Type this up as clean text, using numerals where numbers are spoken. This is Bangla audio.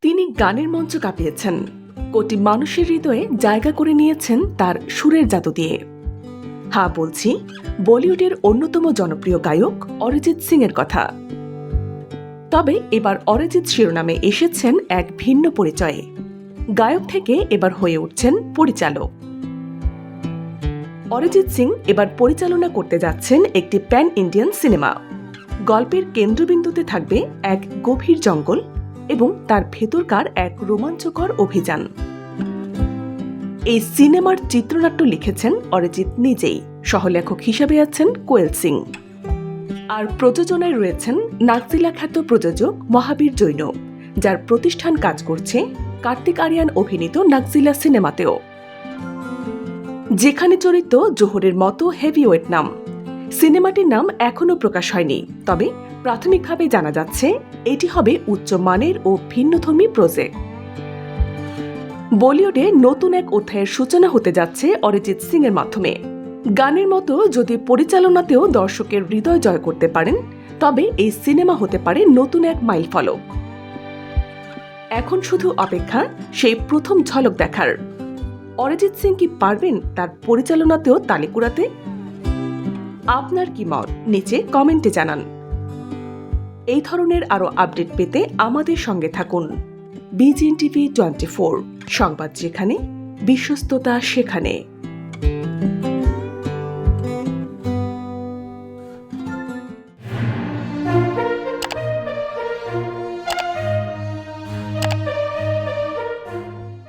তিনি গানের মঞ্চ কাঁপিয়েছেন, কোটি মানুষের হৃদয়ে জায়গা করে নিয়েছেন তার সুরের জাদু দিয়ে। হ্যাঁ, বলছি বলিউডের অন্যতম জনপ্রিয় গায়ক অরিজিৎ সিং এর কথা। তবে এবার অরিজিৎ শিরোনামে এসেছেন এক ভিন্ন পরিচয়ে। গায়ক থেকে এবার হয়ে উঠছেন পরিচালক। অরিজিৎ সিং এবার পরিচালনা করতে যাচ্ছেন একটি প্যান ইন্ডিয়ান সিনেমা। গল্পের কেন্দ্রবিন্দুতে থাকবে এক গভীর জঙ্গল এবং তার ভেতরকার এক রোমাঞ্চকর অভিযান। এই সিনেমার চিত্রনাট্য লিখেছেন অরিজিৎ নিজেই, সহলেখক হিসেবে আছেন কোয়েল সিং। আর প্রযোজনায় রয়েছেন নাগজিলা খ্যাত প্রযোজক মহাবীর জৈন, যার প্রতিষ্ঠান কাজ করছে কার্তিক আরিয়ান অভিনীত নাগজিলা সিনেমাতেও, যেখানে চরিত্র জোহরের মতো হেভিওয়েট নাম। সিনেমাটির নাম এখনও প্রকাশ হয়নি, তবে প্রাথমিকভাবে জানা যাচ্ছে এটি হবে উচ্চমানের ও ভিন্নধর্মী প্রজেক্ট। বলিউডে নতুন এক অধ্যায়ের সূচনা হতে যাচ্ছে অরিজিৎ সিং এর মাধ্যমে। গানের মতো যদি পরিচালনাতেও দর্শকের হৃদয় জয় করতে পারেন, তবে এই সিনেমা হতে পারে নতুন এক মাইলফলক। এখন শুধু অপেক্ষা সেই প্রথম ঝলক দেখার। অরিজিৎ সিং কি পারবেন তার পরিচালনাতেও তালি কুড়াতে? আপনার কি মত নিচে কমেন্টে জানান। এই ধরনের আরও আপডেট পেতে আমাদের সঙ্গে থাকুন। BGN TV 24, সংবাদ যেখানে, বিশ্বস্ততা সেখানে।